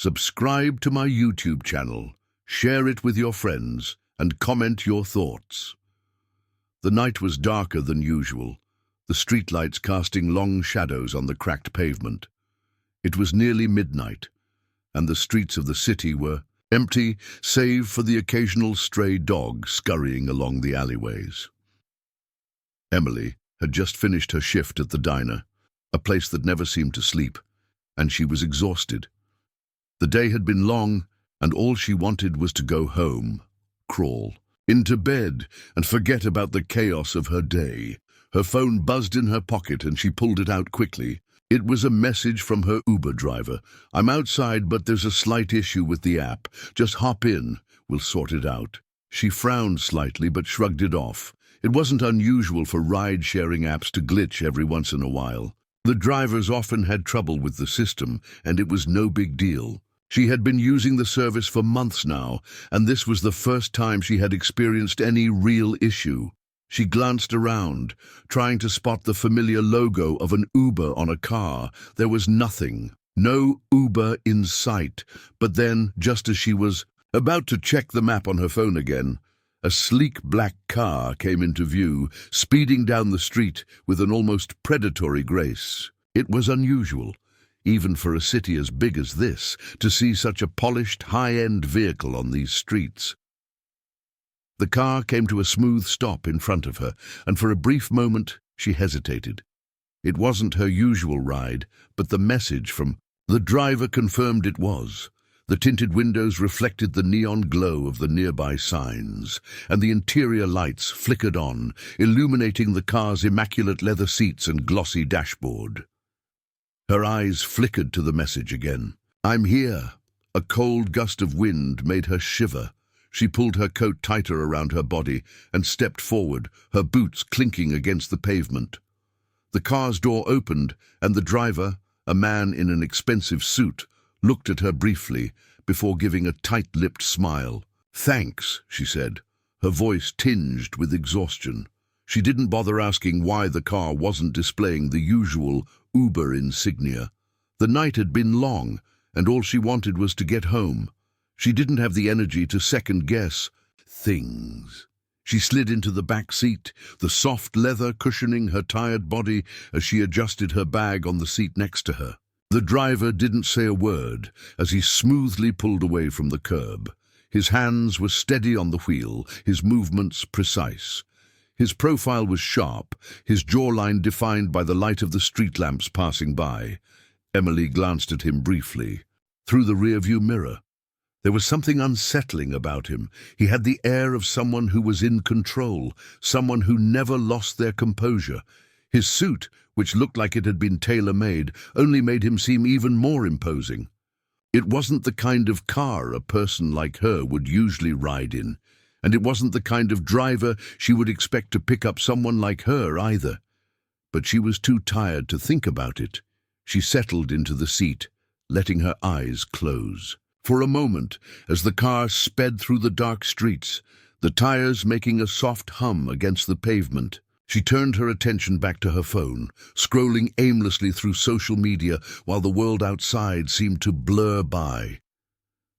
Subscribe to my YouTube channel, share it with your friends, and comment your thoughts. The night was darker than usual, the streetlights casting long shadows on the cracked pavement. It was nearly midnight, and the streets of the city were empty save for the occasional stray dog scurrying along the alleyways. Emily had just finished her shift at the diner, a place that never seemed to sleep, and she was exhausted. The day had been long, and all she wanted was to go home, crawl into bed, and forget about the chaos of her day. Her phone buzzed in her pocket and she pulled it out quickly. It was a message from her Uber driver. "I'm outside, but there's a slight issue with the app. Just hop in. We'll sort it out." She frowned slightly but shrugged it off. It wasn't unusual for ride-sharing apps to glitch every once in a while. The drivers often had trouble with the system, and it was no big deal. She had been using the service for months now, and this was the first time she had experienced any real issue. She glanced around, trying to spot the familiar logo of an Uber on a car. There was nothing. No Uber in sight. But then, just as she was about to check the map on her phone again, a sleek black car came into view, speeding down the street with an almost predatory grace. It was unusual, even for a city as big as this, to see such a polished, high-end vehicle on these streets. The car came to a smooth stop in front of her, and for a brief moment she hesitated. It wasn't her usual ride, but the message from the driver confirmed it was. The tinted windows reflected the neon glow of the nearby signs, and the interior lights flickered on, illuminating the car's immaculate leather seats and glossy dashboard. Her eyes flickered to the message again. "I'm here." A cold gust of wind made her shiver. She pulled her coat tighter around her body and stepped forward, her boots clinking against the pavement. The car's door opened, and the driver, a man in an expensive suit, looked at her briefly before giving a tight-lipped smile. "Thanks," she said, her voice tinged with exhaustion. She didn't bother asking why the car wasn't displaying the usual Uber insignia. The night had been long, and all she wanted was to get home. She didn't have the energy to second-guess things. She slid into the back seat, the soft leather cushioning her tired body as she adjusted her bag on the seat next to her. The driver didn't say a word as he smoothly pulled away from the curb. His hands were steady on the wheel, his movements precise. His profile was sharp, his jawline defined by the light of the street lamps passing by. Emily glanced at him briefly, through the rearview mirror. There was something unsettling about him. He had the air of someone who was in control, someone who never lost their composure. His suit, which looked like it had been tailor-made, only made him seem even more imposing. It wasn't the kind of car a person like her would usually ride in, and it wasn't the kind of driver she would expect to pick up someone like her either. But she was too tired to think about it. She settled into the seat, letting her eyes close. For a moment, as the car sped through the dark streets, the tires making a soft hum against the pavement, she turned her attention back to her phone, scrolling aimlessly through social media while the world outside seemed to blur by.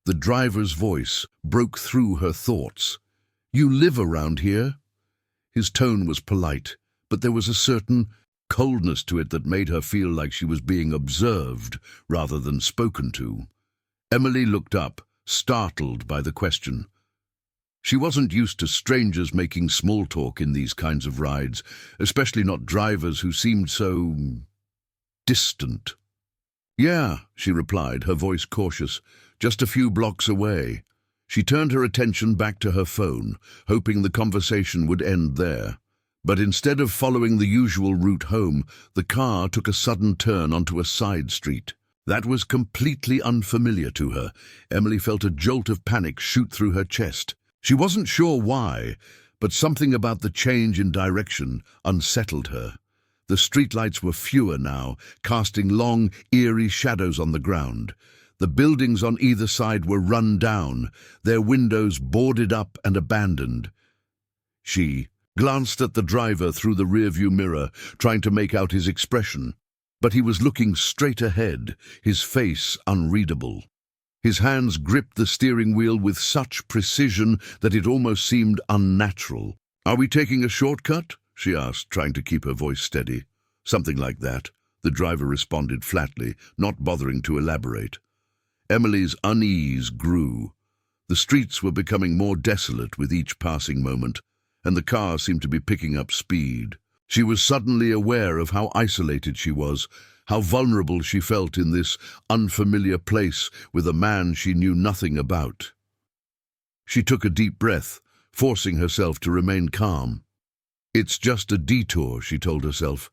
The driver's voice broke through her thoughts. "You live around here?" His tone was polite, but there was a certain coldness to it that made her feel like she was being observed rather than spoken to. Emily looked up, startled by the question. She wasn't used to strangers making small talk in these kinds of rides, especially not drivers who seemed so distant. "Yeah," she replied, her voice cautious, "just a few blocks away." She turned her attention back to her phone, hoping the conversation would end there. But instead of following the usual route home, the car took a sudden turn onto a side street. That was completely unfamiliar to her. Emily felt a jolt of panic shoot through her chest. She wasn't sure why, but something about the change in direction unsettled her. The streetlights were fewer now, casting long, eerie shadows on the ground. The buildings on either side were run down, their windows boarded up and abandoned. She glanced at the driver through the rearview mirror, trying to make out his expression. But he was looking straight ahead, his face unreadable. His hands gripped the steering wheel with such precision that it almost seemed unnatural. "Are we taking a shortcut?" she asked, trying to keep her voice steady. "Something like that," the driver responded flatly, not bothering to elaborate. Emily's unease grew. The streets were becoming more desolate with each passing moment, and the car seemed to be picking up speed. She was suddenly aware of how isolated she was, how vulnerable she felt in this unfamiliar place with a man she knew nothing about. She took a deep breath, forcing herself to remain calm. "It's just a detour," she told herself.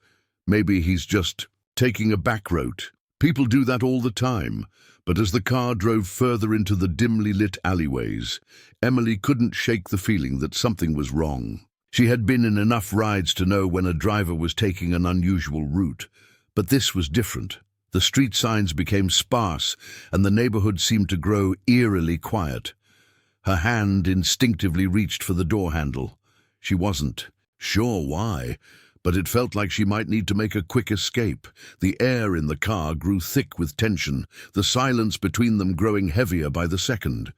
"Maybe he's just taking a back road. People do that all the time." But as the car drove further into the dimly lit alleyways, Emily couldn't shake the feeling that something was wrong. She had been in enough rides to know when a driver was taking an unusual route, but this was different. The street signs became sparse, and the neighborhood seemed to grow eerily quiet. Her hand instinctively reached for the door handle. She wasn't sure why, but it felt like she might need to make a quick escape. The air in the car grew thick with tension, the silence between them growing heavier by the second.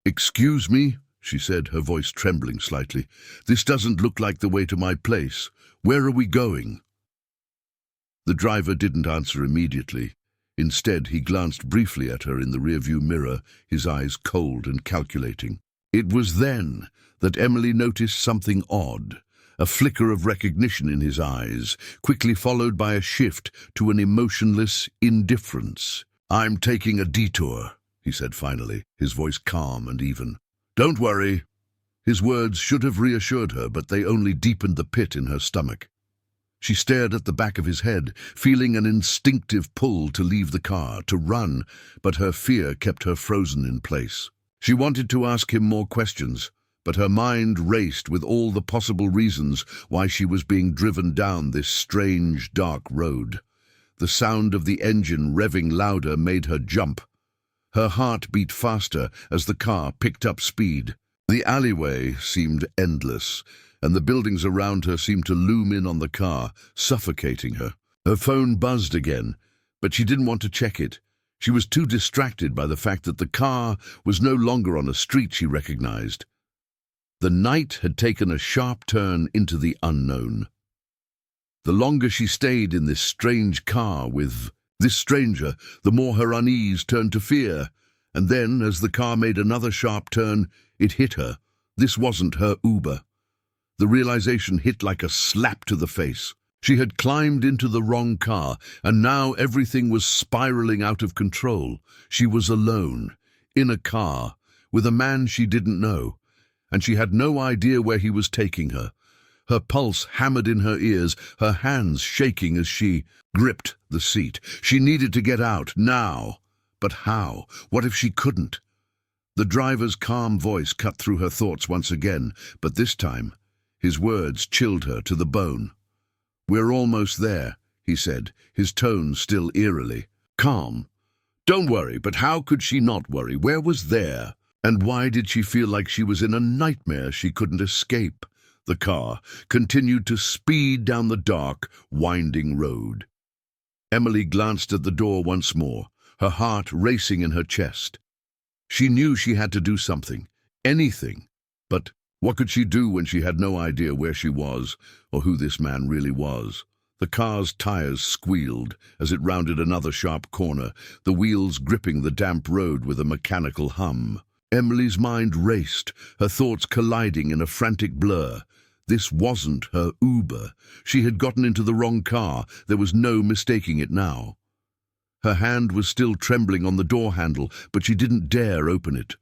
"Excuse me," she said, her voice trembling slightly. "This doesn't look like the way to my place. Where are we going?" The driver didn't answer immediately. Instead, he glanced briefly at her in the rearview mirror, his eyes cold and calculating. It was then that Emily noticed something odd. A flicker of recognition in his eyes, quickly followed by a shift to an emotionless indifference. "I'm taking a detour," he said finally, his voice calm and even. "Don't worry." His words should have reassured her, but they only deepened the pit in her stomach. She stared at the back of his head, feeling an instinctive pull to leave the car, to run, but her fear kept her frozen in place. She wanted to ask him more questions, but her mind raced with all the possible reasons why she was being driven down this strange, dark road. The sound of the engine revving louder made her jump. Her heart beat faster as the car picked up speed. The alleyway seemed endless, and the buildings around her seemed to loom in on the car, suffocating her. Her phone buzzed again, but she didn't want to check it. She was too distracted by the fact that the car was no longer on a street she recognized. The night had taken a sharp turn into the unknown. The longer she stayed in this strange car with this stranger, the more her unease turned to fear. And then, as the car made another sharp turn, it hit her. This wasn't her Uber. The realization hit like a slap to the face. She had climbed into the wrong car, and now everything was spiraling out of control. She was alone, in a car, with a man she didn't know, and she had no idea where he was taking her. Her pulse hammered in her ears, her hands shaking as she gripped the seat. She needed to get out, now. But how? What if she couldn't? The driver's calm voice cut through her thoughts once again, but this time, his words chilled her to the bone. "We're almost there," he said, his tone still eerily calm. Don't worry, but how could she not worry? Where was there? And why did she feel like she was in a nightmare she couldn't escape? The car continued to speed down the dark, winding road. Emily glanced at the door once more, her heart racing in her chest. She knew she had to do something, anything. But what could she do when she had no idea where she was or who this man really was? The car's tires squealed as it rounded another sharp corner, the wheels gripping the damp road with a mechanical hum. Emily's mind raced, her thoughts colliding in a frantic blur. This wasn't her Uber. She had gotten into the wrong car. There was no mistaking it now. Her hand was still trembling on the door handle, but she didn't dare open it.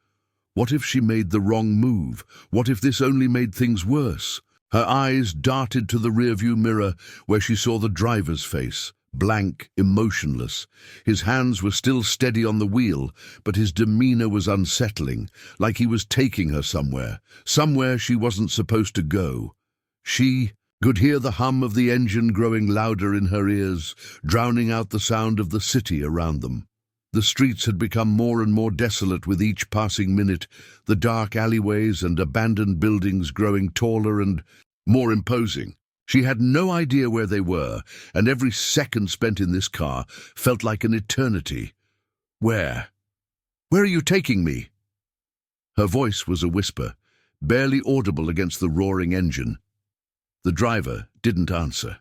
What if she made the wrong move? What if this only made things worse? Her eyes darted to the rearview mirror, where she saw the driver's face, blank, emotionless. His hands were still steady on the wheel, but his demeanor was unsettling, like he was taking her somewhere she wasn't supposed to go. She could hear the hum of the engine growing louder in her ears, drowning out the sound of the city around them. The streets had become more and more desolate with each passing minute, the dark alleyways and abandoned buildings growing taller and more imposing. She had no idea where they were, and every second spent in this car felt like an eternity. Where? Where are you taking me?" Her voice was a whisper, barely audible against the roaring engine. The driver didn't answer.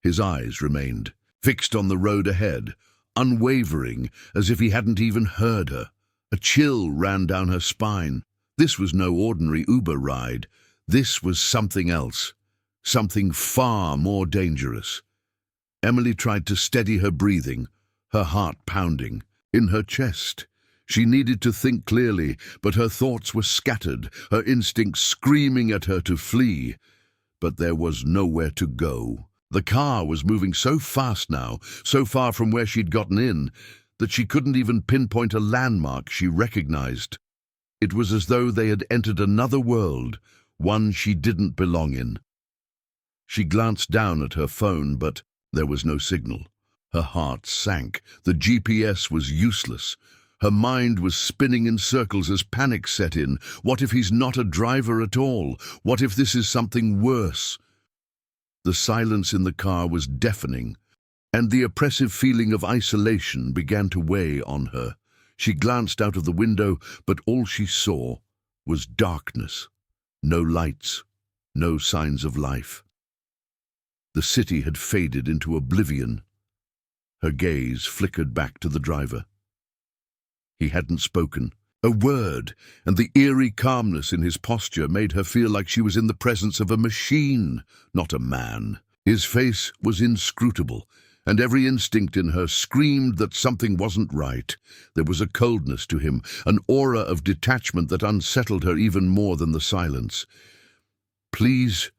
His eyes remained fixed on the road ahead, unwavering, as if he hadn't even heard her. A chill ran down her spine. This was no ordinary Uber ride. This was something else, something far more dangerous. Emily tried to steady her breathing, her heart pounding in her chest. She needed to think clearly, but her thoughts were scattered, her instincts screaming at her to flee. But there was nowhere to go. The car was moving so fast now, so far from where she'd gotten in, that she couldn't even pinpoint a landmark she recognized. It was as though they had entered another world, one she didn't belong in. She glanced down at her phone, but there was no signal. Her heart sank. The GPS was useless. Her mind was spinning in circles as panic set in. What if he's not a driver at all? What if this is something worse? The silence in the car was deafening, and the oppressive feeling of isolation began to weigh on her. She glanced out of the window, but all she saw was darkness. No lights, no signs of life. The city had faded into oblivion. Her gaze flickered back to the driver. He hadn't spoken a word, and the eerie calmness in his posture made her feel like she was in the presence of a machine, not a man. His face was inscrutable, and every instinct in her screamed that something wasn't right. There was a coldness to him, an aura of detachment that unsettled her even more than the silence. "Please,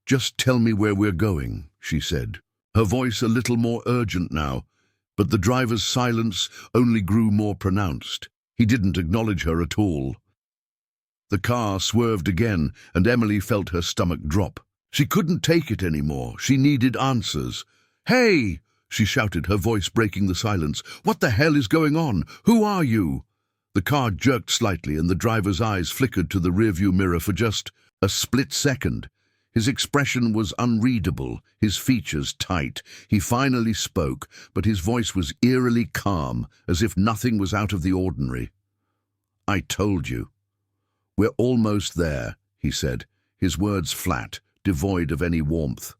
just tell me where we're going," she said, her voice a little more urgent now, but the driver's silence only grew more pronounced. He didn't acknowledge her at all. The car swerved again, and Emily felt her stomach drop. She couldn't take it anymore. She needed answers. "Hey!" she shouted, her voice breaking the silence. "What the hell is going on? Who are you?" The car jerked slightly, and the driver's eyes flickered to the rearview mirror for just a split second. His expression was unreadable, his features tight. He finally spoke, but his voice was eerily calm, as if nothing was out of the ordinary. "I told you." "We're almost there," he said, his words flat, devoid of any warmth.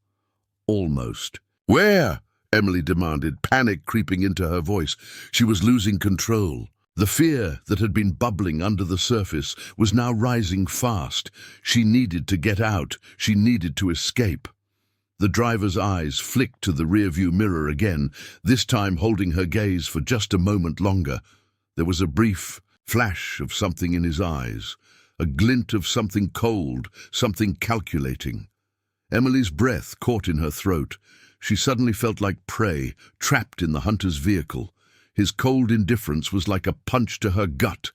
"Almost." "Where?" Emily demanded, panic creeping into her voice. She was losing control. The fear that had been bubbling under the surface was now rising fast. She needed to get out. She needed to escape. The driver's eyes flicked to the rearview mirror again, this time holding her gaze for just a moment longer. There was a brief flash of something in his eyes, a glint of something cold, something calculating. Emily's breath caught in her throat. She suddenly felt like prey, trapped in the hunter's vehicle. His cold indifference was like a punch to her gut,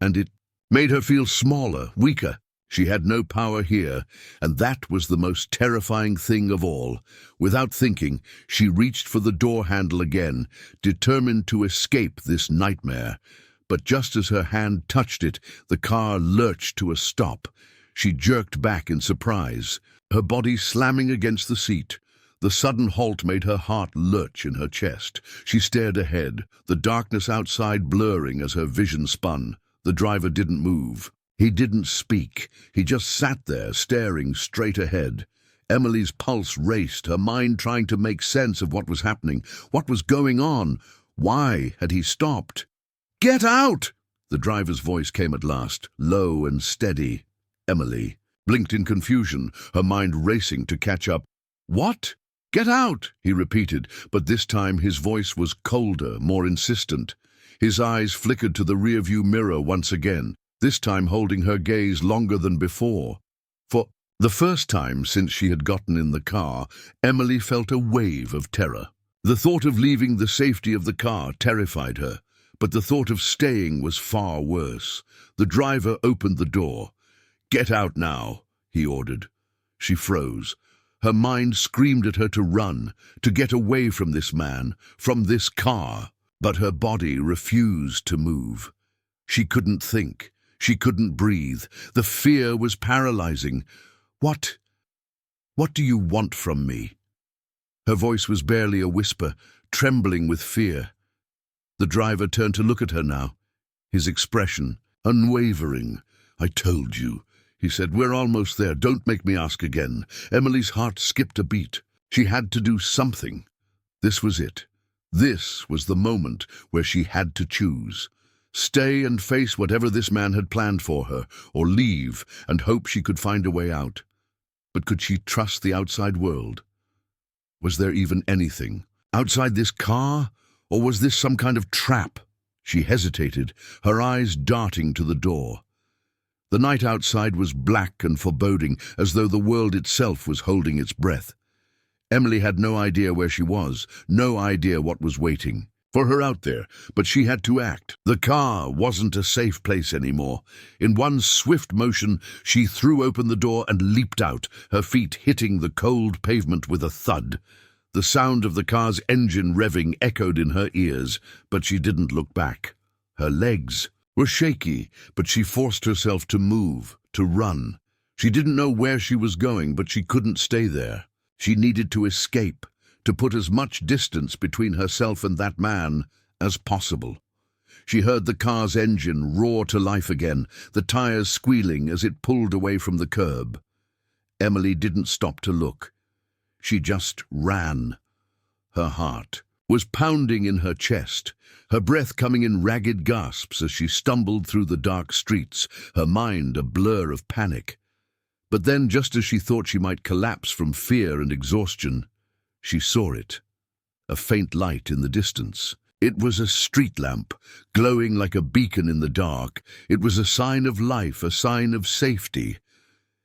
and it made her feel smaller, weaker. She had no power here, and that was the most terrifying thing of all. Without thinking, she reached for the door handle again, determined to escape this nightmare. But just as her hand touched it, the car lurched to a stop. She jerked back in surprise, her body slamming against the seat. The sudden halt made her heart lurch in her chest. She stared ahead, the darkness outside blurring as her vision spun. The driver didn't move. He didn't speak. He just sat there, staring straight ahead. Emily's pulse raced, her mind trying to make sense of what was happening. What was going on? Why had he stopped? "Get out!" The driver's voice came at last, low and steady. Emily blinked in confusion, her mind racing to catch up. "What?" "Get out," he repeated, but this time his voice was colder, more insistent. His eyes flickered to the rearview mirror once again, this time holding her gaze longer than before. For the first time since she had gotten in the car, Emily felt a wave of terror. The thought of leaving the safety of the car terrified her, but the thought of staying was far worse. The driver opened the door. "Get out now," he ordered. She froze. Her mind screamed at her to run, to get away from this man, from this car, but her body refused to move. She couldn't think. She couldn't breathe. The fear was paralyzing. What do you want from me?" Her voice was barely a whisper, trembling with fear. The driver turned to look at her now. his expression unwavering. "I told you," he said. "We're almost there. Don't make me ask again." Emily's heart skipped a beat. She had to do something. This was it. This was the moment where she had to choose. Stay and face whatever this man had planned for her, or leave and hope she could find a way out. But could she trust the outside world? Was there even anything outside this car, or was this some kind of trap? She hesitated, her eyes darting to the door. The night outside was black and foreboding, as though the world itself was holding its breath. Emily had no idea where she was, no idea what was waiting for her out there, but she had to act. The car wasn't a safe place anymore. In one swift motion, she threw open the door and leaped out, her feet hitting the cold pavement with a thud. The sound of the car's engine revving echoed in her ears, but she didn't look back. Her legs were shaky, but she forced herself to move, to run. She didn't know where she was going, but she couldn't stay there. She needed to escape, to put as much distance between herself and that man as possible. She heard the car's engine roar to life again, the tires squealing as it pulled away from the curb. Emily didn't stop to look. She just ran. Her heart was pounding in her chest, her breath coming in ragged gasps as she stumbled through the dark streets, her mind a blur of panic. But then, just as she thought she might collapse from fear and exhaustion, she saw it, a faint light in the distance. It was a street lamp, glowing like a beacon in the dark. It was a sign of life, a sign of safety.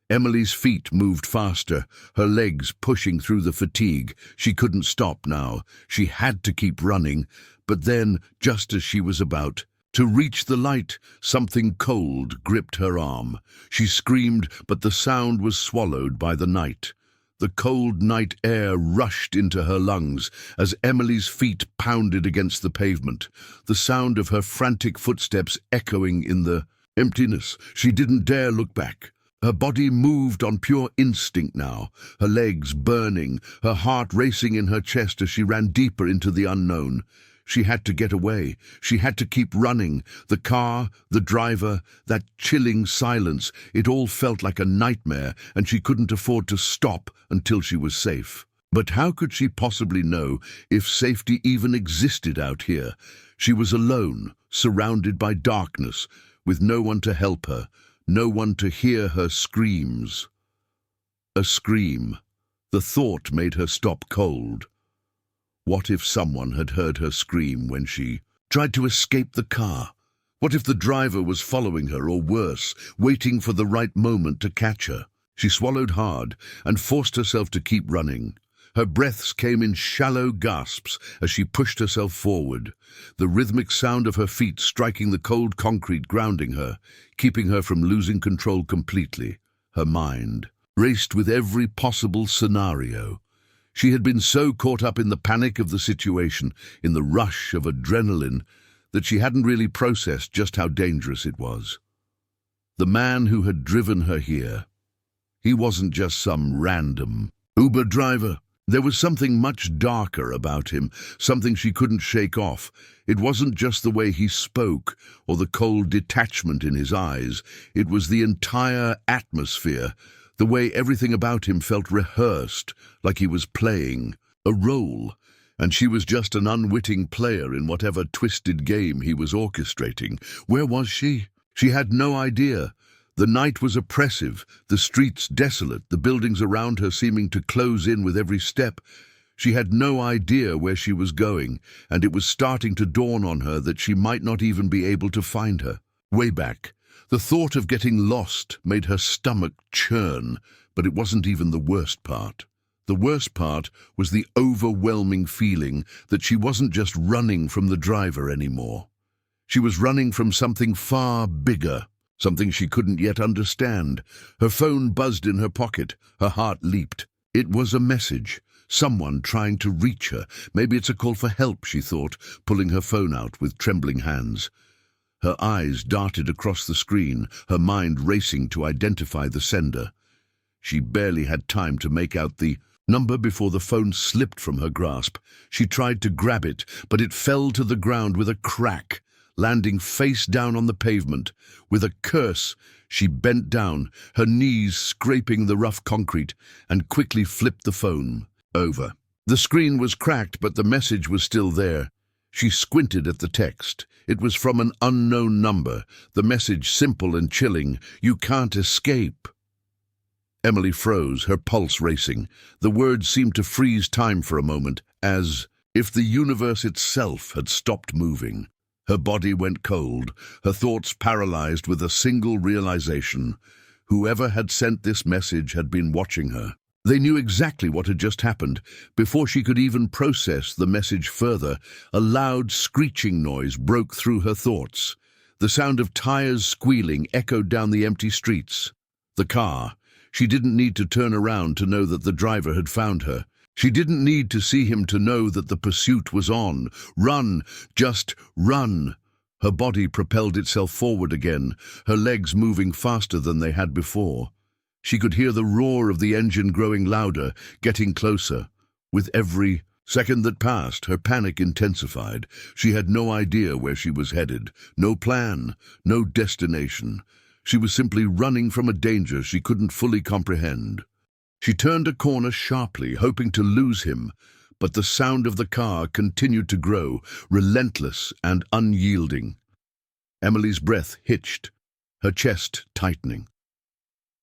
Emily's feet moved faster, her legs pushing through the fatigue. She couldn't stop now. She had to keep running. But then, just as she was about to reach the light, something cold gripped her arm. She screamed, but the sound was swallowed by the night. The cold night air rushed into her lungs as Emily's feet pounded against the pavement, the sound of her frantic footsteps echoing in the emptiness. She didn't dare look back. Her body moved on pure instinct now, her legs burning, her heart racing in her chest as she ran deeper into the unknown. She had to get away. She had to keep running. The car, the driver, that chilling silence, it all felt like a nightmare, and she couldn't afford to stop until she was safe. But how could she possibly know if safety even existed out here? She was alone, surrounded by darkness, with no one to help her, no one to hear her screams. A scream. The thought made her stop cold. What if someone had heard her scream when she tried to escape the car? What if the driver was following her, or worse, waiting for the right moment to catch her? She swallowed hard and forced herself to keep running. Her breaths came in shallow gasps as she pushed herself forward, the rhythmic sound of her feet striking the cold concrete grounding her, keeping her from losing control completely. Her mind raced with every possible scenario. She had been so caught up in the panic of the situation, in the rush of adrenaline, that she hadn't really processed just how dangerous it was. The man who had driven her here, he wasn't just some random Uber driver. There was something much darker about him, something she couldn't shake off. It wasn't just the way he spoke or the cold detachment in his eyes. It was the entire atmosphere, the way everything about him felt rehearsed, like he was playing a role, and she was just an unwitting player in whatever twisted game he was orchestrating. Where was she? She had no idea. The night was oppressive, the streets desolate, the buildings around her seeming to close in with every step. She had no idea where she was going, and it was starting to dawn on her that she might not even be able to find her. Way back, the thought of getting lost made her stomach churn, but it wasn't even the worst part. The worst part was the overwhelming feeling that she wasn't just running from the driver anymore. She was running from something far bigger, something she couldn't yet understand. Her phone buzzed in her pocket. Her heart leaped. It was a message. Someone trying to reach her. Maybe it's a call for help, she thought, pulling her phone out with trembling hands. Her eyes darted across the screen, her mind racing to identify the sender. She barely had time to make out the number before the phone slipped from her grasp. She tried to grab it, but it fell to the ground with a crack, landing face down on the pavement. With a curse, she bent down, her knees scraping the rough concrete, and quickly flipped the phone over. The screen was cracked, but the message was still there. She squinted at the text. It was from an unknown number, the message simple and chilling: "You can't escape." Emily froze, her pulse racing. The words seemed to freeze time for a moment, as if the universe itself had stopped moving. Her body went cold, her thoughts paralyzed with a single realization: whoever had sent this message had been watching her. They knew exactly what had just happened. Before she could even process the message further, a loud screeching noise broke through her thoughts. The sound of tires squealing echoed down the empty streets. The car. She didn't need to turn around to know that the driver had found her. She didn't need to see him to know that the pursuit was on. Run, just run. Her body propelled itself forward again, her legs moving faster than they had before. She could hear the roar of the engine growing louder, getting closer. With every second that passed, her panic intensified. She had no idea where she was headed, no plan, no destination. She was simply running from a danger she couldn't fully comprehend. She turned a corner sharply, hoping to lose him, but the sound of the car continued to grow, relentless and unyielding. Emily's breath hitched, her chest tightening.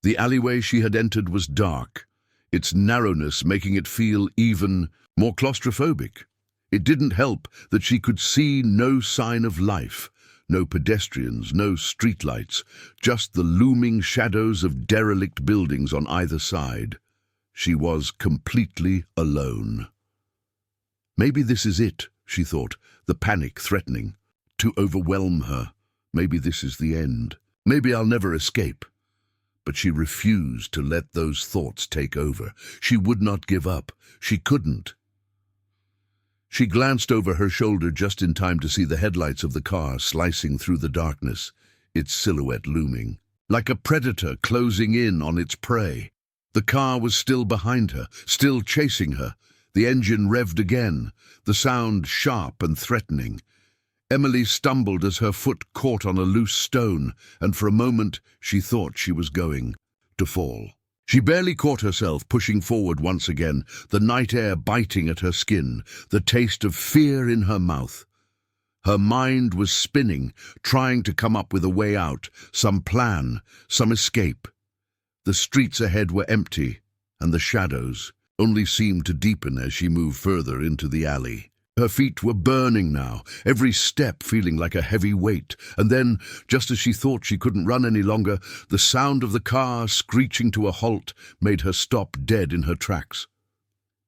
The alleyway she had entered was dark, its narrowness making it feel even more claustrophobic. It didn't help that she could see no sign of life, no pedestrians, no streetlights, just the looming shadows of derelict buildings on either side. She was completely alone. Maybe this is it, she thought, the panic threatening to overwhelm her. Maybe this is the end. Maybe I'll never escape. But she refused to let those thoughts take over. She would not give up. She couldn't. She glanced over her shoulder just in time to see the headlights of the car slicing through the darkness, its silhouette looming, like a predator closing in on its prey. The car was still behind her, still chasing her. The engine revved again, the sound sharp and threatening. Emily stumbled as her foot caught on a loose stone, and for a moment she thought she was going to fall. She barely caught herself, pushing forward once again, the night air biting at her skin, the taste of fear in her mouth. Her mind was spinning, trying to come up with a way out, some plan, some escape. The streets ahead were empty, and the shadows only seemed to deepen as she moved further into the alley. Her feet were burning now, every step feeling like a heavy weight, and then, just as she thought she couldn't run any longer, the sound of the car screeching to a halt made her stop dead in her tracks.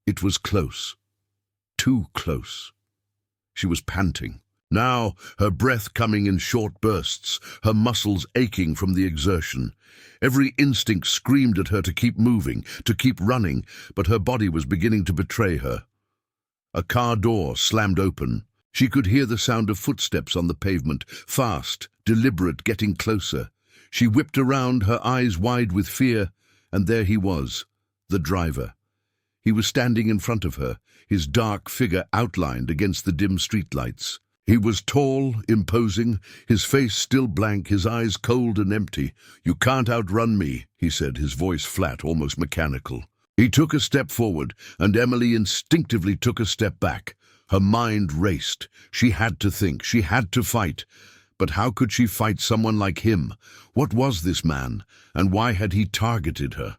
It was close. Too close. She was panting. Now, her breath coming in short bursts, her muscles aching from the exertion. Every instinct screamed at her to keep moving, to keep running, but her body was beginning to betray her. A car door slammed open. She could hear the sound of footsteps on the pavement, fast, deliberate, getting closer. She whipped around, her eyes wide with fear, and there he was, the driver. He was standing in front of her, his dark figure outlined against the dim streetlights. He was tall, imposing, his face still blank, his eyes cold and empty. "You can't outrun me," he said, his voice flat, almost mechanical. He took a step forward, and Emily instinctively took a step back. Her mind raced. She had to think, she had to fight. But how could she fight someone like him? What was this man, and why had he targeted her?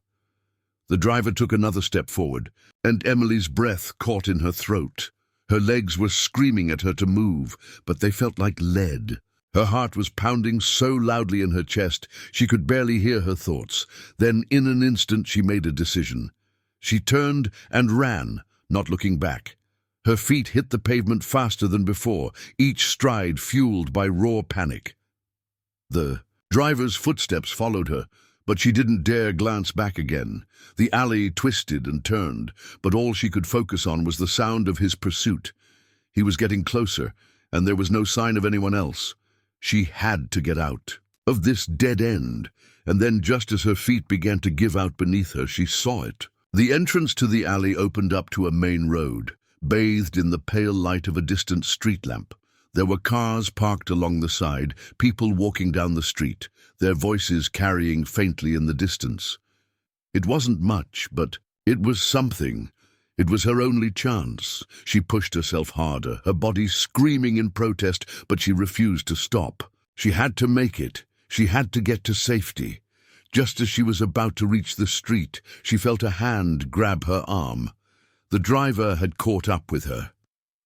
The driver took another step forward, and Emily's breath caught in her throat. Her legs were screaming at her to move, but they felt like lead. Her heart was pounding so loudly in her chest she could barely hear her thoughts. Then, in an instant, she made a decision. She turned and ran, not looking back. Her feet hit the pavement faster than before, each stride fueled by raw panic. The driver's footsteps followed her, but she didn't dare glance back again. The alley twisted and turned, but all she could focus on was the sound of his pursuit. He was getting closer, and there was no sign of anyone else. She had to get out of this dead end, and then just as her feet began to give out beneath her, she saw it. The entrance to the alley opened up to a main road, bathed in the pale light of a distant street lamp. There were cars parked along the side, people walking down the street, their voices carrying faintly in the distance. It wasn't much, but it was something. It was her only chance. She pushed herself harder, her body screaming in protest, but she refused to stop. She had to make it. She had to get to safety. Just as she was about to reach the street, she felt a hand grab her arm. The driver had caught up with her.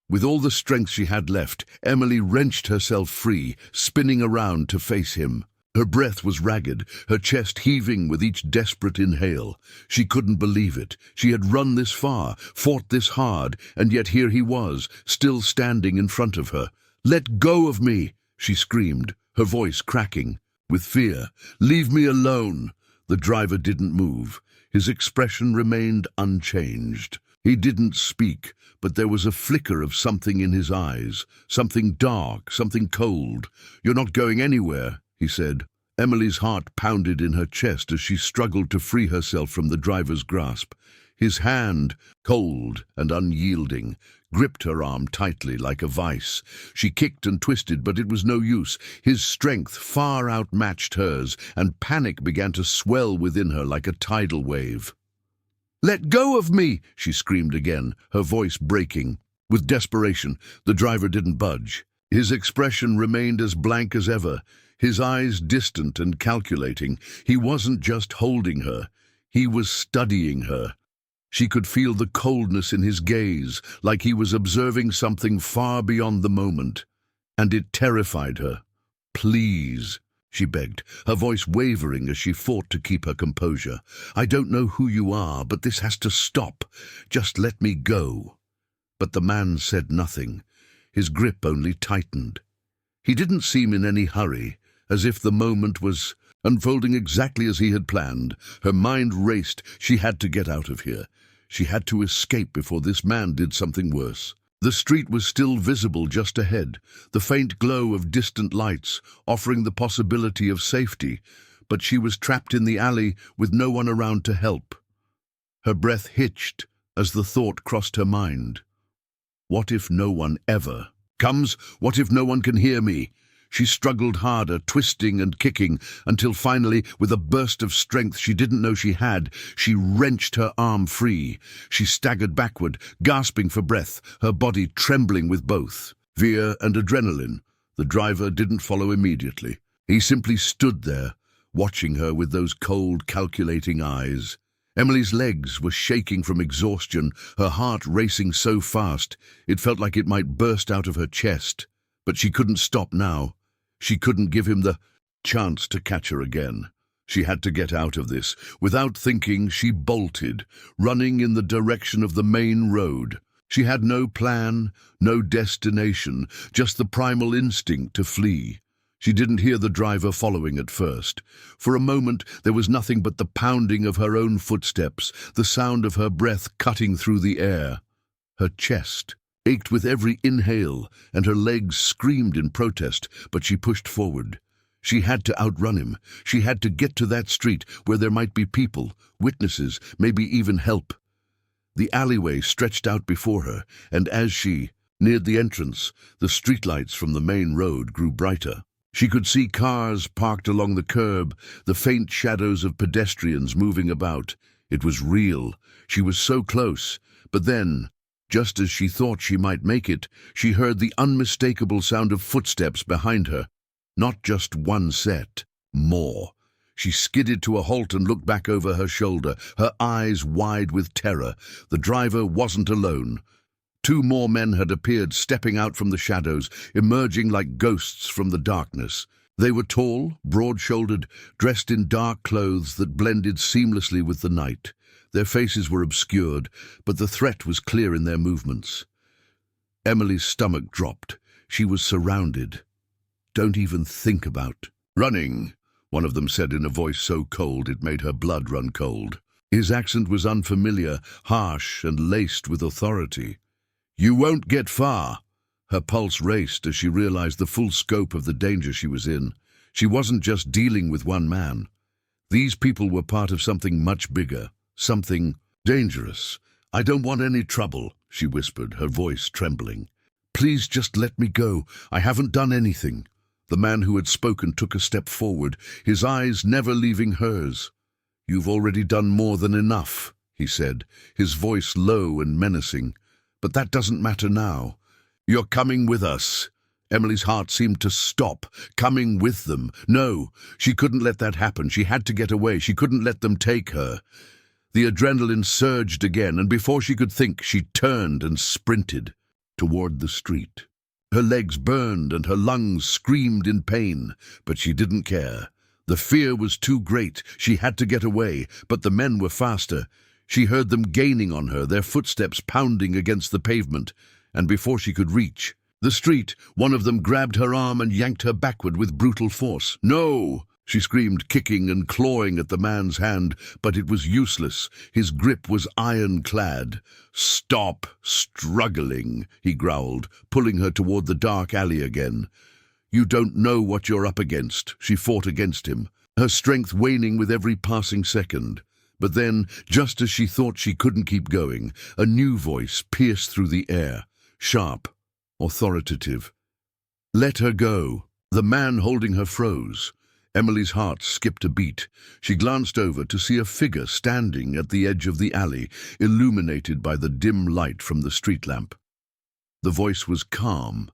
With all the strength she had left, Emily wrenched herself free, spinning around to face him. Her breath was ragged, her chest heaving with each desperate inhale. She couldn't believe it. She had run this far, fought this hard, and yet here he was, still standing in front of her. "Let go of me!" she screamed, her voice cracking with fear. "Leave me alone!" The driver didn't move. His expression remained unchanged. He didn't speak, but there was a flicker of something in his eyes, something dark, something cold. "You're not going anywhere," he said. Emily's heart pounded in her chest as she struggled to free herself from the driver's grasp. His hand, cold and unyielding, gripped her arm tightly like a vice. She kicked and twisted, but it was no use. His strength far outmatched hers, and panic began to swell within her like a tidal wave. "Let go of me!" she screamed again, her voice breaking. With desperation, the driver didn't budge. His expression remained as blank as ever, his eyes distant and calculating. He wasn't just holding her, he was studying her. She could feel the coldness in his gaze, like he was observing something far beyond the moment, and it terrified her. "Please," she begged, her voice wavering as she fought to keep her composure. "I don't know who you are, but this has to stop. Just let me go." But the man said nothing. His grip only tightened. He didn't seem in any hurry, as if the moment was unfolding exactly as he had planned. Her mind raced. She had to get out of here. She had to escape before this man did something worse. The street was still visible just ahead, the faint glow of distant lights offering the possibility of safety, but she was trapped in the alley with no one around to help. Her breath hitched as the thought crossed her mind. What if no one ever comes? What if no one can hear me? She struggled harder, twisting and kicking, until finally, with a burst of strength she didn't know she had, she wrenched her arm free. She staggered backward, gasping for breath, her body trembling with both fear and adrenaline. The driver didn't follow immediately. He simply stood there, watching her with those cold, calculating eyes. Emily's legs were shaking from exhaustion, her heart racing so fast it felt like it might burst out of her chest. But she couldn't stop now. She couldn't give him the chance to catch her again. She had to get out of this. Without thinking, she bolted, running in the direction of the main road. She had no plan, no destination, just the primal instinct to flee. She didn't hear the driver following at first. For a moment, there was nothing but the pounding of her own footsteps, the sound of her breath cutting through the air. Her chest ached with every inhale, and her legs screamed in protest, but she pushed forward. She had to outrun him. She had to get to that street where there might be people, witnesses, maybe even help. The alleyway stretched out before her, and as she neared the entrance, the streetlights from the main road grew brighter. She could see cars parked along the curb, the faint shadows of pedestrians moving about. It was real. She was so close, but then, just as she thought she might make it, she heard the unmistakable sound of footsteps behind her. Not just one set, more. She skidded to a halt and looked back over her shoulder, her eyes wide with terror. The driver wasn't alone. 2 more men had appeared, stepping out from the shadows, emerging like ghosts from the darkness. They were tall, broad-shouldered, dressed in dark clothes that blended seamlessly with the night. Their faces were obscured, but the threat was clear in their movements. Emily's stomach dropped. She was surrounded. "Don't even think about running," one of them said in a voice so cold it made her blood run cold. His accent was unfamiliar, harsh, and laced with authority. "You won't get far." Her pulse raced as she realized the full scope of the danger she was in. She wasn't just dealing with one man. These people were part of something much bigger. Something dangerous. "I don't want any trouble," she whispered, her voice trembling. Please just let me go. I haven't done anything." The man who had spoken took a step forward, his eyes never leaving hers. "You've already done more than enough," he said, his voice low and menacing. "But that doesn't matter now. You're coming with us." Emily's heart seemed to stop. Coming with them? No, she couldn't let that happen. She had to get away. She couldn't let them take her. The adrenaline surged again, and before she could think, she turned and sprinted toward the street. Her legs burned and her lungs screamed in pain, but she didn't care. The fear was too great. She had to get away, but the men were faster. She heard them gaining on her, their footsteps pounding against the pavement, and before she could reach the street, one of them grabbed her arm and yanked her backward with brutal force. "No!" she screamed, kicking and clawing at the man's hand, but it was useless. His grip was ironclad. "Stop struggling," he growled, pulling her toward the dark alley again. "You don't know what you're up against." She fought against him, her strength waning with every passing second. But then, just as she thought she couldn't keep going, a new voice pierced through the air, sharp, authoritative. "Let her go." The man holding her froze. Emily's heart skipped a beat. She glanced over to see a figure standing at the edge of the alley, illuminated by the dim light from the street lamp. The voice was calm,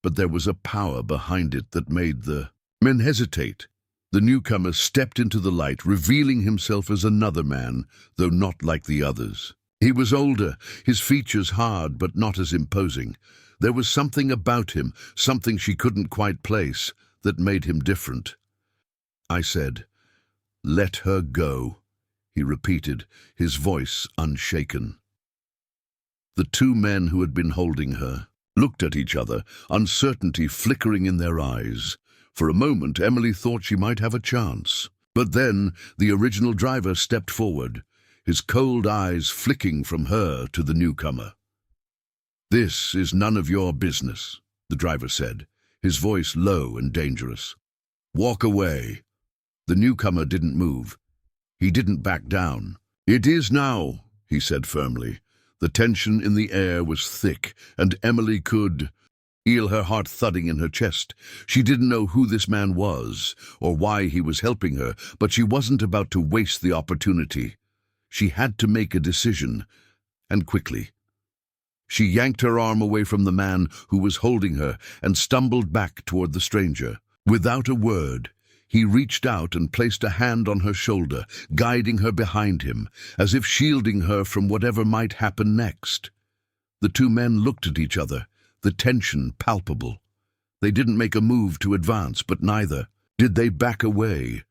but there was a power behind it that made the men hesitate. The newcomer stepped into the light, revealing himself as another man, though not like the others. He was older, his features hard but not as imposing. There was something about him, something she couldn't quite place, that made him different. "I said, 'Let her go,'" he repeated, his voice unshaken. The two men who had been holding her looked at each other, uncertainty flickering in their eyes. For a moment, Emily thought she might have a chance. But then the original driver stepped forward, his cold eyes flicking from her to the newcomer. "This is none of your business," the driver said, his voice low and dangerous. "Walk away." The newcomer didn't move. He didn't back down. "It is now," he said firmly. The tension in the air was thick, and Emily could feel her heart thudding in her chest. She didn't know who this man was, or why he was helping her, but she wasn't about to waste the opportunity. She had to make a decision, and quickly. She yanked her arm away from the man who was holding her and stumbled back toward the stranger. Without a word, he reached out and placed a hand on her shoulder, guiding her behind him, as if shielding her from whatever might happen next. The two men looked at each other, the tension palpable. They didn't make a move to advance, but neither did they back away.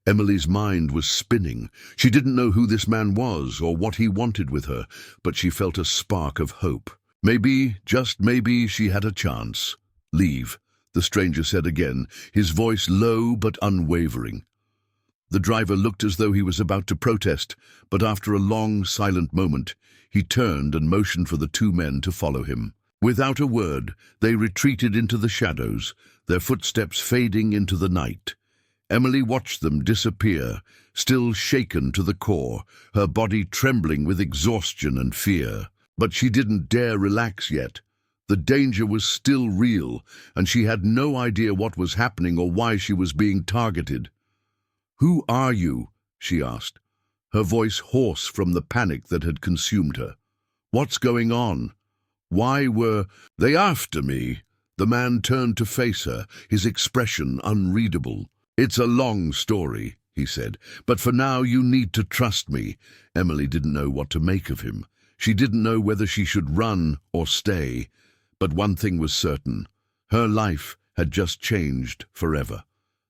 Emily's mind was spinning. She didn't know who this man was or what he wanted with her, but she felt a spark of hope. Maybe, just maybe, she had a chance. "Leave," the stranger said again, his voice low but unwavering. The driver looked as though he was about to protest, but after a long, silent moment, he turned and motioned for the two men to follow him. Without a word, they retreated into the shadows, their footsteps fading into the night. Emily watched them disappear, still shaken to the core, her body trembling with exhaustion and fear. But she didn't dare relax yet. The danger was still real, and she had no idea what was happening or why she was being targeted. "Who are you?" she asked, her voice hoarse from the panic that had consumed her. "What's going on? Why were they after me?" The man turned to face her, his expression unreadable. "It's a long story," he said, "but for now you need to trust me." Emily didn't know what to make of him. She didn't know whether she should run or stay. But one thing was certain. Her life had just changed forever.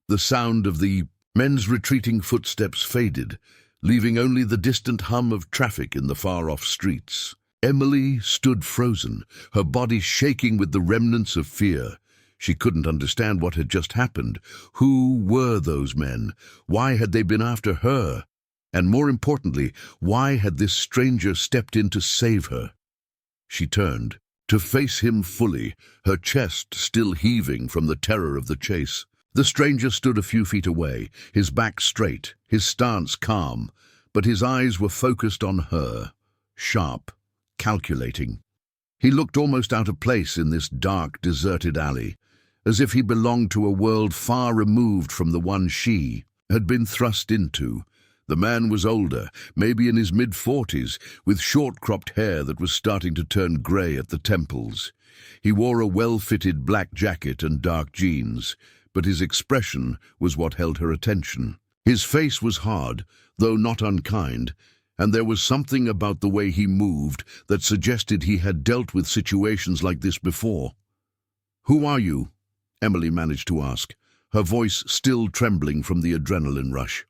The sound of the men's retreating footsteps faded, leaving only the distant hum of traffic in the far-off streets. Emily stood frozen, her body shaking with the remnants of fear. She couldn't understand what had just happened. Who were those men? Why had they been after her? And more importantly, why had this stranger stepped in to save her? She turned to face him fully, her chest still heaving from the terror of the chase. The stranger stood a few feet away, his back straight, his stance calm, but his eyes were focused on her, sharp, calculating. He looked almost out of place in this dark, deserted alley, as if he belonged to a world far removed from the one she had been thrust into. The man was older, maybe in his mid-40s, with short-cropped hair that was starting to turn grey at the temples. He wore a well-fitted black jacket and dark jeans, but his expression was what held her attention. His face was hard, though not unkind, and there was something about the way he moved that suggested he had dealt with situations like this before. "Who are you?" Emily managed to ask, her voice still trembling from the adrenaline rush.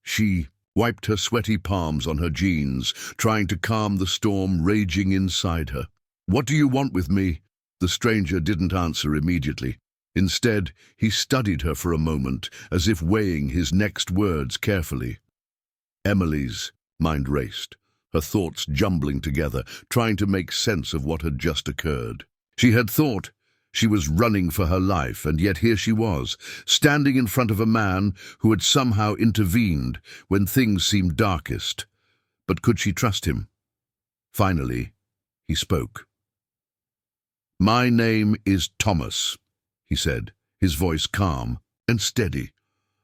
She wiped her sweaty palms on her jeans, trying to calm the storm raging inside her. "What do you want with me?" The stranger didn't answer immediately. Instead, he studied her for a moment, as if weighing his next words carefully. Emily's mind raced, her thoughts jumbling together, trying to make sense of what had just occurred. She had thought she was running for her life, and yet here she was, standing in front of a man who had somehow intervened when things seemed darkest. But could she trust him? Finally, he spoke. "My name is Thomas," he said, his voice calm and steady.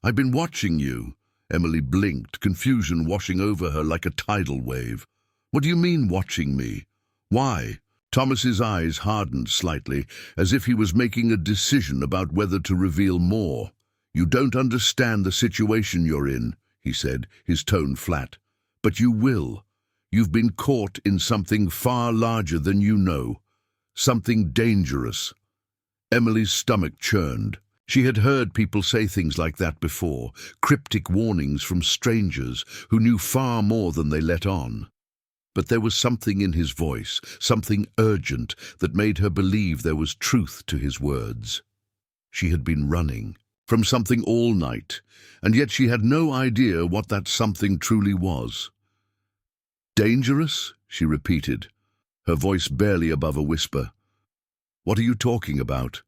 "I've been watching you." Emily blinked, confusion washing over her like a tidal wave. "What do you mean, watching me? Why?" Thomas's eyes hardened slightly, as if he was making a decision about whether to reveal more. "You don't understand the situation you're in," he said, his tone flat. "But you will. You've been caught in something far larger than you know. Something dangerous." Emily's stomach churned. She had heard people say things like that before, cryptic warnings from strangers who knew far more than they let on. But there was something in his voice, something urgent, that made her believe there was truth to his words. She had been running from something all night, and yet she had no idea what that something truly was. "Dangerous?" she repeated, her voice barely above a whisper. "What are you talking about?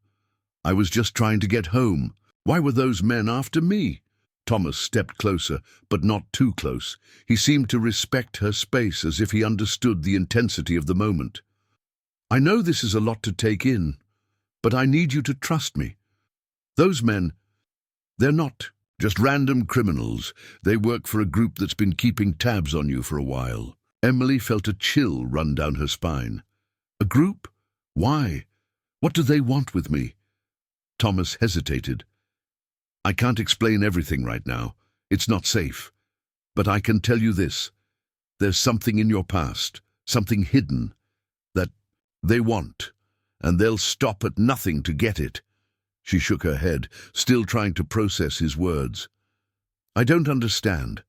I was just trying to get home. Why were those men after me?" Thomas stepped closer, but not too close. He seemed to respect her space as if he understood the intensity of the moment. "I know this is a lot to take in, but I need you to trust me. Those men, they're not just random criminals. They work for a group that's been keeping tabs on you for a while." Emily felt a chill run down her spine. "A group? Why? What do they want with me?" Thomas hesitated. "I can't explain everything right now. It's not safe. But I can tell you this. There's something in your past, something hidden, that they want, and they'll stop at nothing to get it." She shook her head, still trying to process his words. "I don't understand.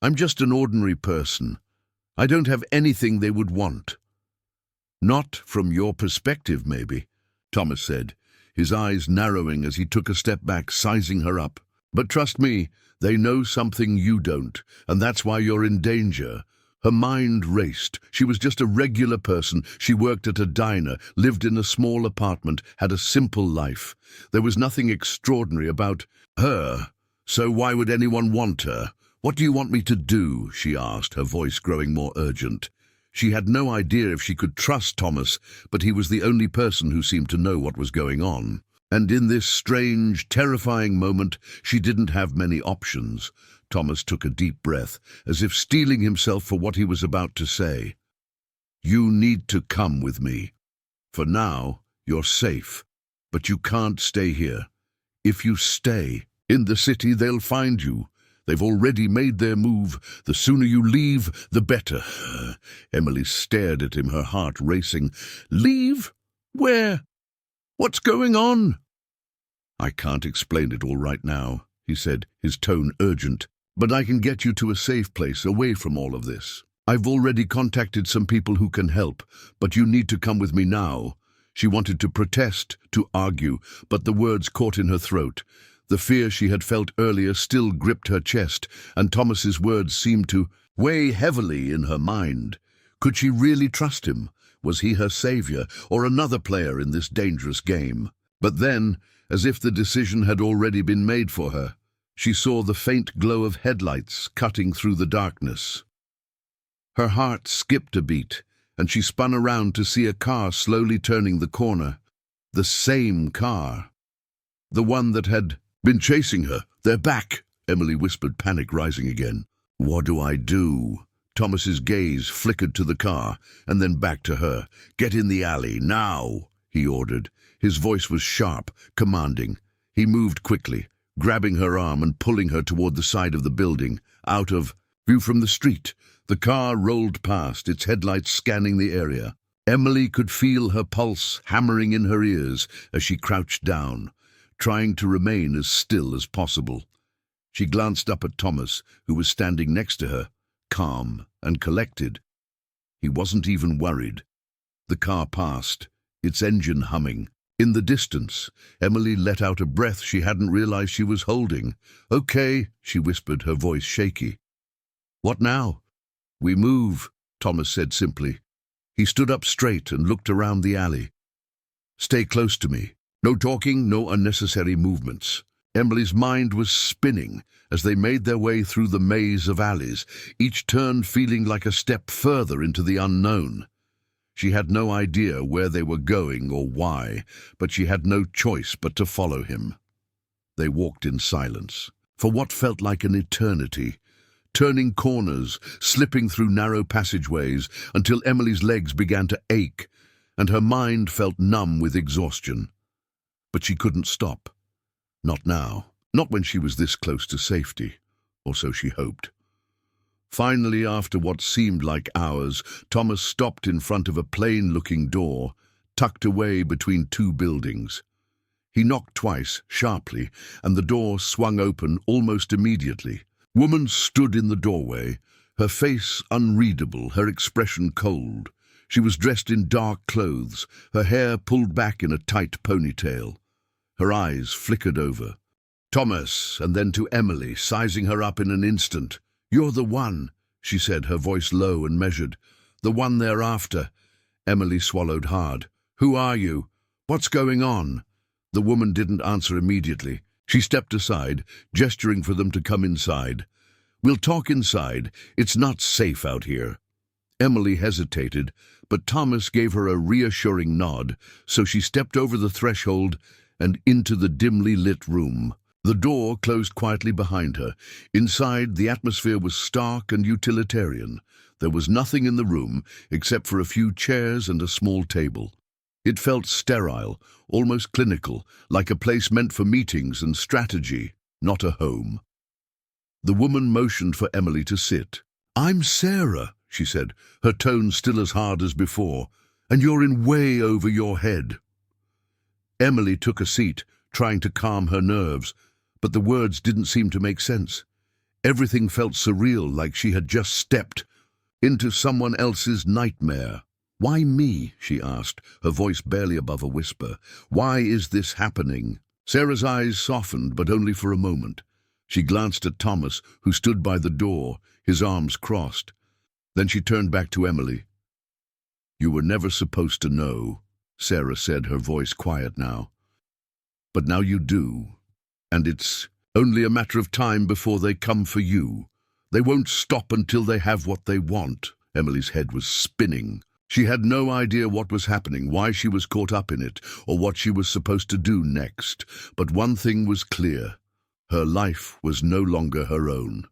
I'm just an ordinary person. I don't have anything they would want." "Not from your perspective, maybe," Thomas said, his eyes narrowing as he took a step back, sizing her up. "But trust me, they know something you don't, and that's why you're in danger." Her mind raced. She was just a regular person. She worked at a diner, lived in a small apartment, had a simple life. There was nothing extraordinary about her. So why would anyone want her? "What do you want me to do?" she asked, her voice growing more urgent. She had no idea if she could trust Thomas, but he was the only person who seemed to know what was going on. And in this strange, terrifying moment, she didn't have many options. Thomas took a deep breath, as if steeling himself for what he was about to say. "You need to come with me. For now, you're safe, but you can't stay here. If you stay in the city, they'll find you. They've already made their move. The sooner you leave, the better." Emily stared at him, her heart racing. "Leave? Where? What's going on?" "I can't explain it all right now," he said, his tone urgent. "But I can get you to a safe place away from all of this. I've already contacted some people who can help, but you need to come with me now." She wanted to protest, to argue, but the words caught in her throat. The fear she had felt earlier still gripped her chest, and Thomas's words seemed to weigh heavily in her mind. Could she really trust him? Was he her savior, or another player in this dangerous game? But then, as if the decision had already been made for her, she saw the faint glow of headlights cutting through the darkness. Her heart skipped a beat, and she spun around to see a car slowly turning the corner. The same car. The one that had been chasing her. "They're back," Emily whispered, panic rising again. "What do I do?" Thomas's gaze flickered to the car, and then back to her. "Get in the alley, now," he ordered. His voice was sharp, commanding. He moved quickly, grabbing her arm and pulling her toward the side of the building, out of view from the street. The car rolled past, its headlights scanning the area. Emily could feel her pulse hammering in her ears as she crouched down, trying to remain as still as possible. She glanced up at Thomas, who was standing next to her, calm and collected. He wasn't even worried. The car passed, its engine humming. In the distance, Emily let out a breath she hadn't realized she was holding. "Okay," she whispered, her voice shaky. "What now?" "We move," Thomas said simply. He stood up straight and looked around the alley. "Stay close to me. No talking, no unnecessary movements." Emily's mind was spinning as they made their way through the maze of alleys, each turn feeling like a step further into the unknown. She had no idea where they were going or why, but she had no choice but to follow him. They walked in silence, for what felt like an eternity, turning corners, slipping through narrow passageways, until Emily's legs began to ache, and her mind felt numb with exhaustion. But she couldn't stop. Not now. Not when she was this close to safety, or so she hoped. Finally, after what seemed like hours, Thomas stopped in front of a plain-looking door, tucked away between two buildings. He knocked twice, sharply, and the door swung open almost immediately. Woman stood in the doorway, her face unreadable, her expression cold. She was dressed in dark clothes, her hair pulled back in a tight ponytail. Her eyes flickered over. Thomas, and then to Emily, sizing her up in an instant. "You're the one," she said, her voice low and measured. "The one they're after." Emily swallowed hard. "Who are you? What's going on?" The woman didn't answer immediately. She stepped aside, gesturing for them to come inside. "We'll talk inside. It's not safe out here." Emily hesitated, but Thomas gave her a reassuring nod, so she stepped over the threshold and into the dimly lit room. The door closed quietly behind her. Inside, the atmosphere was stark and utilitarian. There was nothing in the room except for a few chairs and a small table. It felt sterile, almost clinical, like a place meant for meetings and strategy, not a home. The woman motioned for Emily to sit. "I'm Sarah," she said, her tone still as hard as before, "and you're in way over your head." Emily took a seat, trying to calm her nerves, but the words didn't seem to make sense. Everything felt surreal, like she had just stepped into someone else's nightmare. "Why me?" she asked, her voice barely above a whisper. "Why is this happening?" Sarah's eyes softened, but only for a moment. She glanced at Thomas, who stood by the door, his arms crossed. Then she turned back to Emily. "You were never supposed to know," Sarah said, her voice quiet now. "But now you do. And it's only a matter of time before they come for you. They won't stop until they have what they want." Emily's head was spinning. She had no idea what was happening, why she was caught up in it, or what she was supposed to do next. But one thing was clear. Her life was no longer her own.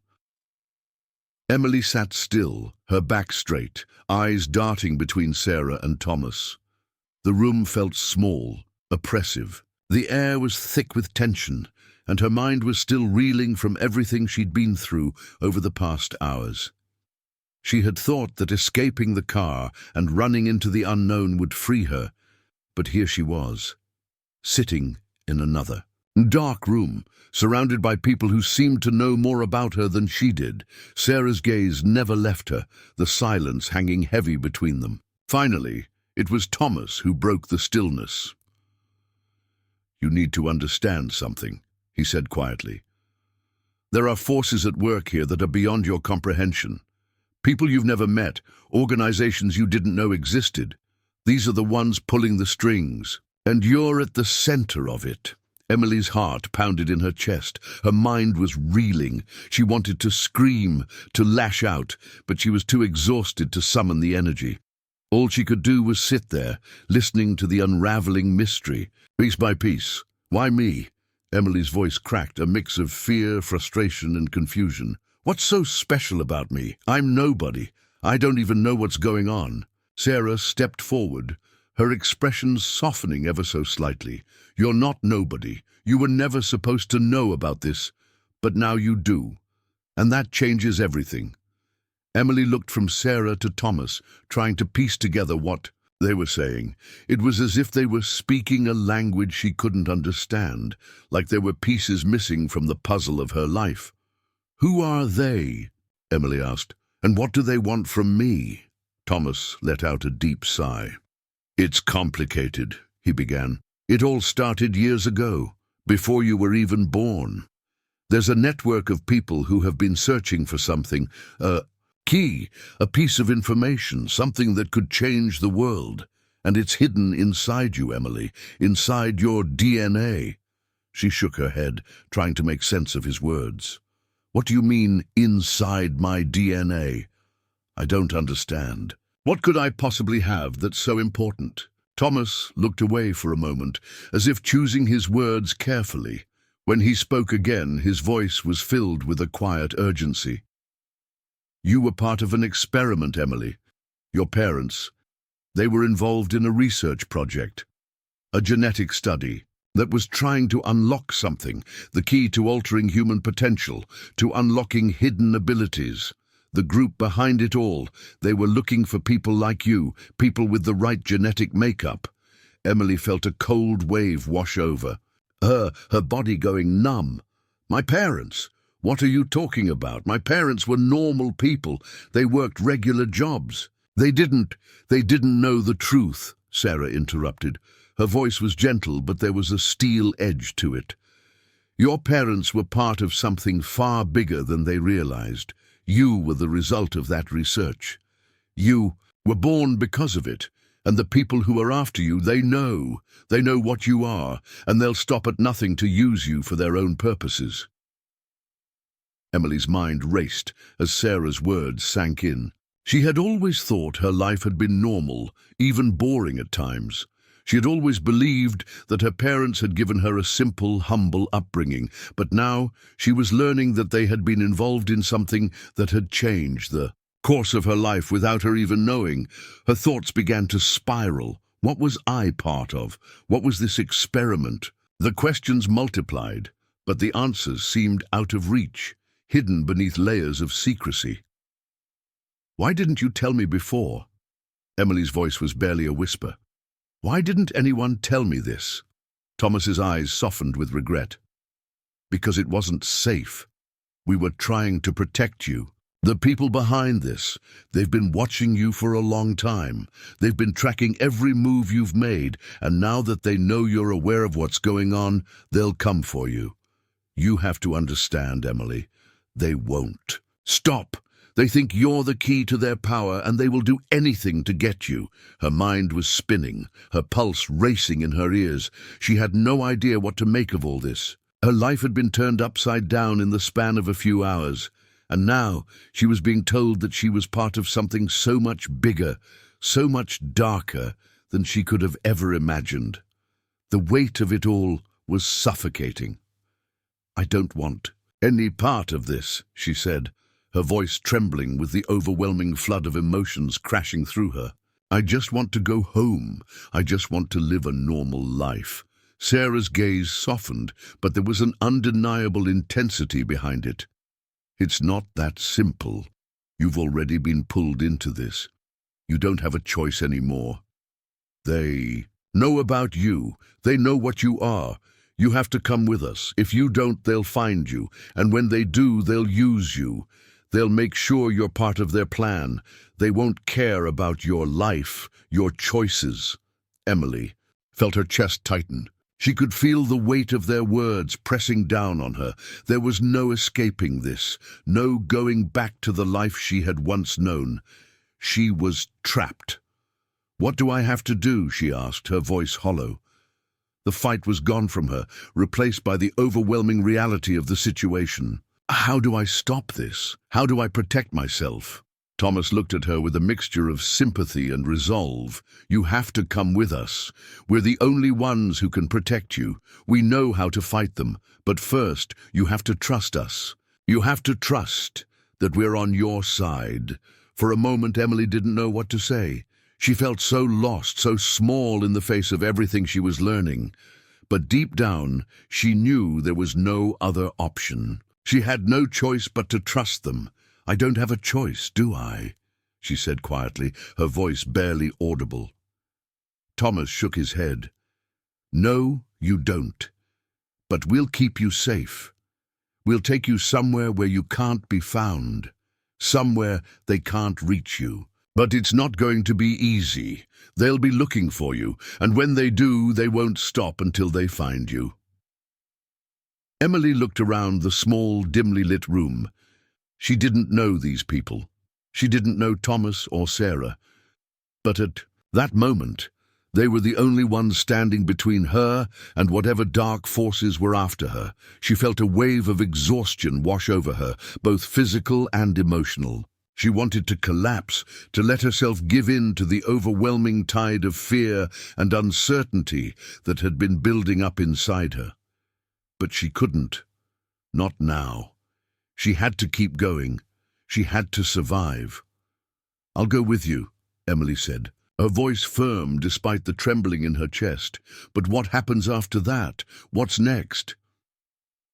Emily sat still, her back straight, eyes darting between Sarah and Thomas. The room felt small, oppressive. The air was thick with tension, and her mind was still reeling from everything she'd been through over the past hours. She had thought that escaping the car and running into the unknown would free her, but here she was, sitting in another dark room, surrounded by people who seemed to know more about her than she did. Sarah's gaze never left her, the silence hanging heavy between them. Finally, it was Thomas who broke the stillness. "You need to understand something," he said quietly. "There are forces at work here that are beyond your comprehension. People you've never met, organizations you didn't know existed. These are the ones pulling the strings, and you're at the center of it." Emily's heart pounded in her chest. Her mind was reeling. She wanted to scream, to lash out, but she was too exhausted to summon the energy. All she could do was sit there, listening to the unraveling mystery, piece by piece. Why me? Emily's voice cracked, a mix of fear, frustration, and confusion. What's so special about me? I'm nobody. I don't even know what's going on. Sarah stepped forward, her expression softening ever so slightly. You're not nobody. You were never supposed to know about this, but now you do. And that changes everything. Emily looked from Sarah to Thomas, trying to piece together what they were saying. It was as if they were speaking a language she couldn't understand, like there were pieces missing from the puzzle of her life. Who are they? Emily asked. And what do they want from me? Thomas let out a deep sigh. It's complicated, he began. It all started years ago, before you were even born. There's a network of people who have been searching for something, a key, a piece of information, something that could change the world. And it's hidden inside you, Emily, inside your DNA. She shook her head, trying to make sense of his words. What do you mean, inside my DNA? I don't understand. What could I possibly have that's so important? Thomas looked away for a moment, as if choosing his words carefully. When he spoke again, his voice was filled with a quiet urgency. You were part of an experiment, Emily. Your parents, they were involved in a research project, a genetic study that was trying to unlock something, the key to altering human potential, to unlocking hidden abilities. The group behind it all, they were looking for people like you, people with the right genetic makeup. Emily felt a cold wave wash over her body going numb. My parents? What are you talking about? My parents were normal people. They worked regular jobs. They didn't know the truth, Sarah interrupted. Her voice was gentle, but there was a steel edge to it. Your parents were part of something far bigger than they realized. You were the result of that research. You were born because of it, and the people who are after you, they know what you are, and they'll stop at nothing to use you for their own purposes. Emily's mind raced as Sarah's words sank in. She had always thought her life had been normal, even boring at times. She had always believed that her parents had given her a simple, humble upbringing, but now she was learning that they had been involved in something that had changed the course of her life without her even knowing. Her thoughts began to spiral. What was I part of? What was this experiment? The questions multiplied, but the answers seemed out of reach, hidden beneath layers of secrecy. Why didn't you tell me before? Emily's voice was barely a whisper. Why didn't anyone tell me this? Thomas's eyes softened with regret. Because it wasn't safe. We were trying to protect you. The people behind this, they've been watching you for a long time. They've been tracking every move you've made, and now that they know you're aware of what's going on, they'll come for you. You have to understand, Emily. They won't. Stop! They think you're the key to their power, and they will do anything to get you. Her mind was spinning, her pulse racing in her ears. She had no idea what to make of all this. Her life had been turned upside down in the span of a few hours, and now she was being told that she was part of something so much bigger, so much darker than she could have ever imagined. The weight of it all was suffocating. I don't want any part of this, she said, her voice trembling with the overwhelming flood of emotions crashing through her. I just want to go home. I just want to live a normal life. Sarah's gaze softened, but there was an undeniable intensity behind it. It's not that simple. You've already been pulled into this. You don't have a choice anymore. They know about you. They know what you are. You have to come with us. If you don't, they'll find you. And when they do, they'll use you. They'll make sure you're part of their plan. They won't care about your life, your choices. Emily felt her chest tighten. She could feel the weight of their words pressing down on her. There was no escaping this, no going back to the life she had once known. She was trapped. What do I have to do? She asked, her voice hollow. The fight was gone from her, replaced by the overwhelming reality of the situation. How do I stop this? How do I protect myself? Thomas looked at her with a mixture of sympathy and resolve. "You have to come with us. We're the only ones who can protect you. We know how to fight them, but first you have to trust us. You have to trust that we're on your side." For a moment, Emily didn't know what to say. She felt so lost, so small in the face of everything she was learning. But deep down, she knew there was no other option. She had no choice but to trust them. "I don't have a choice, do I?" she said quietly, her voice barely audible. Thomas shook his head. "No, you don't. But we'll keep you safe. We'll take you somewhere where you can't be found, somewhere they can't reach you. But it's not going to be easy. They'll be looking for you, and when they do, they won't stop until they find you." Emily looked around the small, dimly lit room. She didn't know these people. She didn't know Thomas or Sarah. But at that moment, they were the only ones standing between her and whatever dark forces were after her. She felt a wave of exhaustion wash over her, both physical and emotional. She wanted to collapse, to let herself give in to the overwhelming tide of fear and uncertainty that had been building up inside her. But she couldn't. Not now. She had to keep going. She had to survive. "I'll go with you," Emily said, her voice firm despite the trembling in her chest. "But what happens after that? What's next?"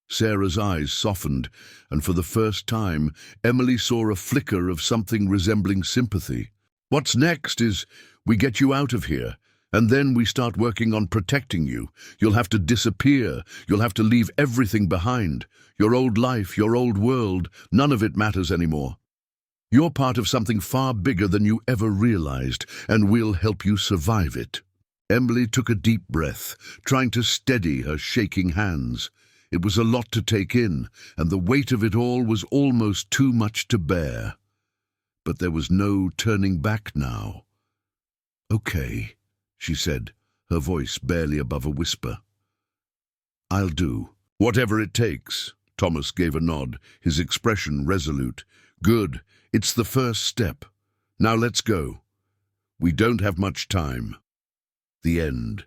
Sarah's eyes softened, and for the first time, Emily saw a flicker of something resembling sympathy. "What's next is we get you out of here, and then we start working on protecting you. You'll have to disappear. You'll have to leave everything behind. Your old life, your old world, none of it matters anymore. You're part of something far bigger than you ever realized, and we'll help you survive it." Emily took a deep breath, trying to steady her shaking hands. It was a lot to take in, and the weight of it all was almost too much to bear. But there was no turning back now. "Okay," she said, her voice barely above a whisper. "I'll do whatever it takes." Thomas gave a nod, his expression resolute. "Good. It's the first step. Now let's go. We don't have much time." The end.